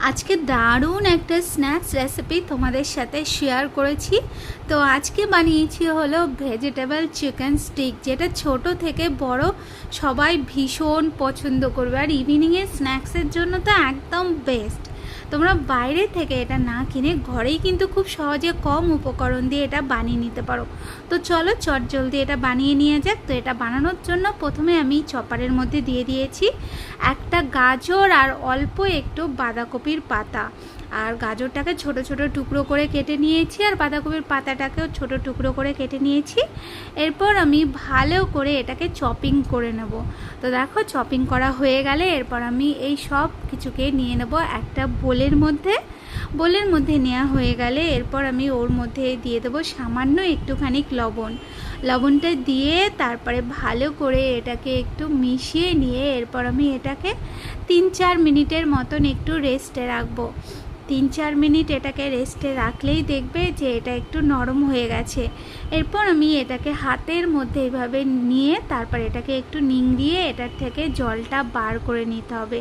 আজকে দারুণ একটা স্ন্যাক্স রেসিপি তোমাদের সাথে শেয়ার করেছি। তো আজকে বানিয়েছি হলো ভেজিটেবল চিকেন স্টিক, যেটা ছোট থেকে বড় সবাই ভীষণ পছন্দ করবে, আর ইভিনিংয়ের স্ন্যাক্সের জন্য তো একদম বেস্ট। তোমরা বাইরে থেকে এটা না কিনে ঘরেই কিন্তু খুব সহজে কম উপকরণ দিয়ে এটা বানিয়ে নিতে পারো। তো চলো চটজলদি এটা বানিয়ে নিয়ে যাক। তো এটা বানানোর জন্য প্রথমে আমি চপারের মধ্যে দিয়ে দিয়েছি একটা গাজর আর অল্প একটু বাঁধাকপির পাতা, আর গাজরটাকে ছোট ছোট টুকরো করে কেটে নিয়েছি, আর বাঁধাকপির পাতাটাকেও ছোট টুকরো করে কেটে নিয়েছি। এরপর আমি ভালো করে এটাকে চপিং করে নেব। তো দেখো চপিং করা হয়ে গেলে এরপর আমি এই সব কিছুকে নিয়ে নেব একটা বোলের মধ্যে নেওয়া হয়ে গেলে এরপর আমি ওর মধ্যে দিয়ে দেবো সামান্য একটুখানি লবণটা দিয়ে তারপরে ভালো করে এটাকে একটু মিশিয়ে নিয়ে এরপর আমি এটাকে 3-4 মিনিটের মতন একটু রেস্টে রাখবো। 3-4 মিনিট এটাকে রেস্টে রাখলেই দেখবে যে এটা একটু নরম হয়ে গেছে। এরপর আমি এটাকে হাতের মধ্যে এইভাবে নিয়ে তারপর এটাকে একটু নিংড়িয়ে এটার থেকে জলটা বার করে নিতে হবে।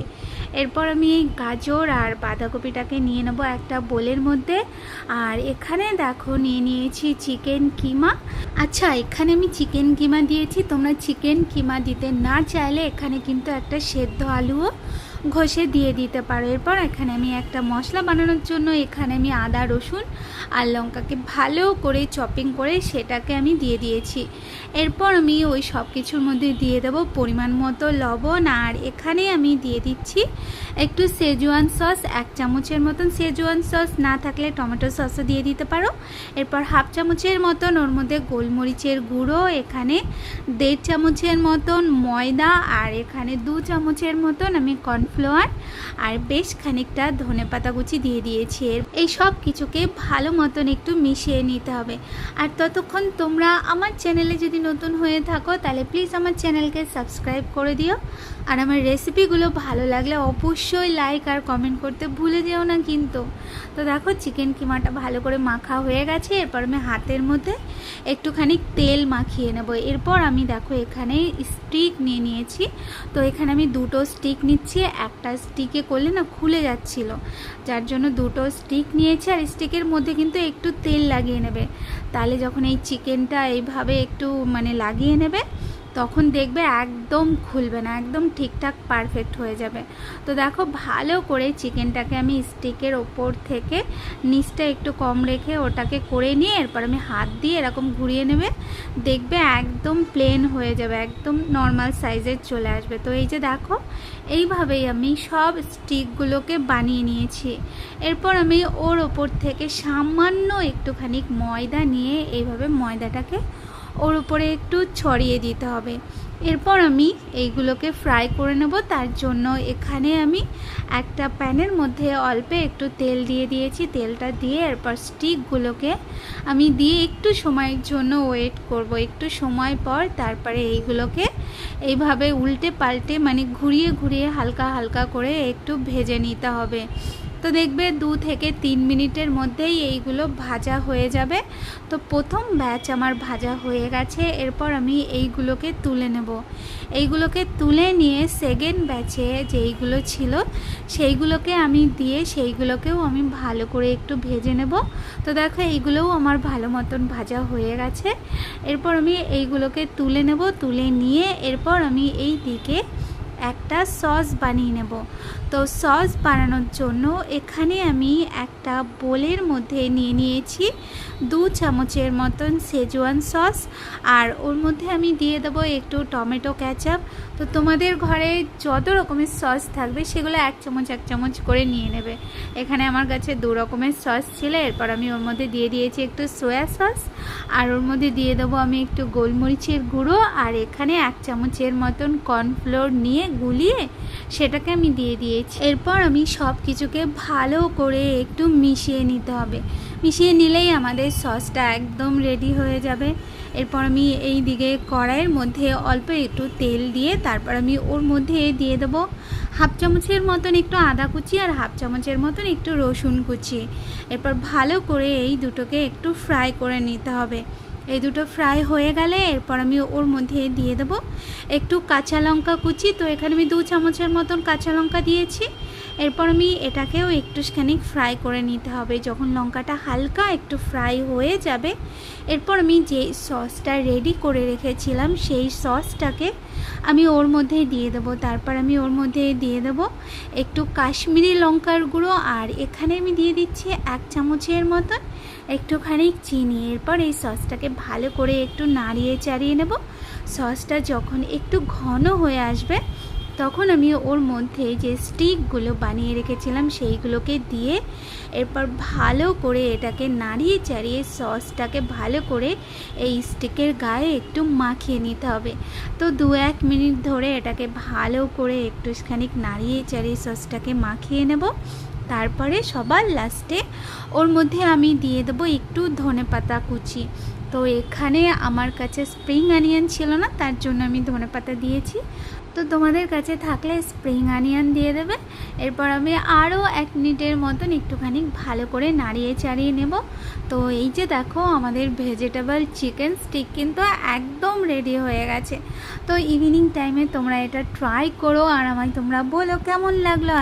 এরপর আমি এই গাজর আর বাঁধাকপিটাকে নিয়ে নেব একটা বোলের মধ্যে, আর এখানে দেখো নিয়ে নিয়েছি চিকেন কিমা। আচ্ছা, এখানে আমি চিকেন কিমা দিয়েছি, তোমরা চিকেন কিমা দিতে না চাইলে এখানে কিন্তু একটা সেদ্ধ আলুও ঘষে দিয়ে দিতে পারো। এরপর এখানে আমি একটা মশলা বানানোর জন্য এখানে আমি আদা রসুন আর লঙ্কাকে ভালো করে চপিং করে সেটাকে আমি দিয়ে দিয়েছি। এরপর আমি ওই সব কিছুর মধ্যে দিয়ে দেবো পরিমাণ মতো লবণ, আর এখানে আমি দিয়ে দিচ্ছি একটু সেজওয়ান সস, 1 চামচের মতন। সেজওয়ান সস না থাকলে টমেটো সসও দিয়ে দিতে পারো। এরপর 1/2 চামচের মতন ওর মধ্যে গোলমরিচের গুঁড়ো, এখানে 1.5 চামচের মতন ময়দা, আর এখানে 2 চামচের মতন আমি কর্নফ্লাওয়ার আর বেশ খানিকটা ধনেপাতা কুচি দিয়ে দিয়েছি। এই সব কিছুকে ভালো মতন একটু মিশিয়ে নিতে হবে। আর ততক্ষণ তোমরা আমার চ্যানেলে যদি নতুন হয়ে থাকো তাহলে প্লিজ আমার চ্যানেলকে সাবস্ক্রাইব করে দিও, আর আমার রেসিপিগুলো ভালো লাগলে অবশ্যই লাইক আর কমেন্ট করতে ভুলে যেও না কিন্তু। তো দেখো চিকেন কিমাটা ভালো করে মাখা হয়ে গেছে। এরপর আমি হাতের মধ্যে একটুখানি তেল মাখিয়ে নেব। এরপর আমি দেখো এখানে স্টিক নিয়ে নিয়েছি। তো এখানে আমি 2টো স্টিক নিচ্ছি, একটা স্টিকে করলে না খুলে যাচ্ছিল, যার জন্য 2টো স্টিক নিয়েছি। আর স্টিকের মধ্যে কিন্তু একটু তেল লাগিয়ে নেবে, তাহলে যখন এই চিকেনটা এইভাবে একটু লাগিয়ে নেবে তখন দেখবে একদম খুলবে না, একদম ঠিকঠাক পারফেক্ট হয়ে যাবে। তো দেখো ভালো করে চিকেনটাকে আমি স্টিকের ওপর থেকে নিচটা একটু কম রেখে ওটাকে করে নিয়ে এরপর আমি হাত দিয়ে এরকম ঘুরিয়ে নেবে, দেখবে একদম প্লেন হয়ে যাবে, একদম নর্মাল সাইজের চলে আসবে। তো এই যে দেখো এইভাবেই আমি সব স্টিকগুলোকে বানিয়ে নিয়েছি। এরপর আমি ওর ওপর থেকে সামান্য একটুখানি ময়দা নিয়ে এইভাবে ময়দাটাকে ওর উপরে একটু ছড়িয়ে দিতে হবে। এরপর আমি এইগুলোকে ফ্রাই করে নেব। তার জন্য এখানে আমি একটা প্যানের মধ্যে অল্প একটু তেল দিয়ে দিয়েছি। তেলটা দিয়ে এরপর স্টিকগুলোকে আমি দিয়ে একটু সময়ের জন্য ওয়েট করব। একটু সময় পর তারপরে এইগুলোকে এইভাবে উল্টে পাল্টে ঘুরিয়ে ঘুরিয়ে হালকা হালকা করে একটু ভেজে নিতে হবে। তো দেখবে 2 থেকে 3 মিনিটের মধ্যেই এইগুলো ভাজা হয়ে যাবে। তো প্রথম ব্যাচ আমার ভাজা হয়ে গেছে। এরপর আমি এইগুলোকে তুলে নেব। এইগুলোকে তুলে নিয়ে সেকেন্ড ব্যাচে যেইগুলো ছিল সেইগুলোকে আমি দিয়ে সেইগুলোকেও আমি ভালো করে একটু ভেজে নেব। তো দেখো এইগুলোও আমার ভালো মতন ভাজা হয়ে গেছে। এরপর আমি এইগুলোকে তুলে নেব। তুলে নিয়ে এরপর আমি এই দিকে একটা সস বানিয়ে নেব। তো সস বানানোর জন্য এখানে আমি একটা বোলের মধ্যে নিয়ে নিয়েছি 2 চামচের মতন সেজওয়ান সস, আর ওর মধ্যে আমি দিয়ে দেবো একটু টমেটো কেচাপ। তো তোমাদের ঘরে যত রকমের সস থাকবে সেগুলো 1 চামচ করে নিয়ে নেবে। এখানে আমার কাছে 2 রকমের সস ছিল। এরপর আমি ওর মধ্যে দিয়ে দিয়েছি একটু সয়া সস, আর ওর মধ্যে দিয়ে দেবো আমি একটু গোলমরিচের গুঁড়ো, আর এখানে 1 চামচের মতন কর্নফ্লোর নিয়ে গুলিয়ে সেটাকে আমি দিয়ে দিয়েছি। এরপর আমি সব কিছুকে ভালো করে একটু মিশিয়ে নিতে হবে। মিশিয়ে নিলেই আমাদের সসটা একদম রেডি হয়ে যাবে। এরপর আমি এই দিকে কড়াইয়ের মধ্যে অল্প একটু তেল দিয়ে তারপর আমি ওর মধ্যে দিয়ে দেবো 1/2 চামচের মতন একটু আদা কুচি আর 1/2 চামচের মতন একটু রসুন কুচি। এরপর ভালো করে এই দুটোকে একটু ফ্রাই করে নিতে হবে। এই দুটো ফ্রাই হয়ে গেলে এরপর আমি ওর মধ্যে দিয়ে দেবো একটু কাঁচা লঙ্কা কুচি। তো এখানে আমি 2 চামচের মতন কাঁচা লঙ্কা দিয়েছি। এরপর আমি এটাকেও একটুখানি ফ্রাই করে নিতে হবে। যখন লঙ্কাটা হালকা একটু ফ্রাই হয়ে যাবে এরপর আমি যে সসটা রেডি করে রেখেছিলাম সেই সসটাকে আমি ওর মধ্যে দিয়ে দেবো। তারপর আমি ওর মধ্যে দিয়ে দেবো একটু কাশ্মীরি লঙ্কার গুঁড়ো, আর এখানে আমি দিয়ে দিচ্ছি 1 চামচের মতন একটুখানি চিনি। এরপর এই সসটাকে ভালো করে একটু নাড়িয়ে চাড়িয়ে নেব। সসটা যখন একটু ঘন হয়ে আসবে তখন আমি ওর মধ্যে যে স্টিকগুলো বানিয়ে রেখেছিলাম সেইগুলোকে দিয়ে এরপর ভালো করে এটাকে নাড়িয়ে চাড়িয়ে সসটাকে ভালো করে এই স্টিকের গায়ে একটু মাখিয়ে নিতে হবে। তো 2-1 মিনিট ধরে এটাকে ভালো করে একটুখানি নাড়িয়ে চাড়িয়ে সসটাকে মাখিয়ে নেব। তারপরে সবার লাস্টে ওর মধ্যে আমি দিয়ে দেবো একটু ধনেপাতা কুচি। তো এখানে আমার কাছে স্প্রিং অনিয়ন ছিল না, তার জন্য আমি ধনেপাতা দিয়েছি। তো তোমাদের কাছে থাকলে স্প্রিং অনিয়ন দিয়ে দেবে। এরপর আমি আরও 1 মিনিটের মতন একটুখানি ভালো করে নাড়িয়ে চাড়িয়ে নেব। তো এই যে দেখো আমাদের ভেজিটেবল চিকেন স্টিক কিন্তু একদম রেডি হয়ে গেছে। তো ইভিনিং টাইমে তোমরা এটা ট্রাই করো আর আমায় তোমরা বলো কেমন লাগলো।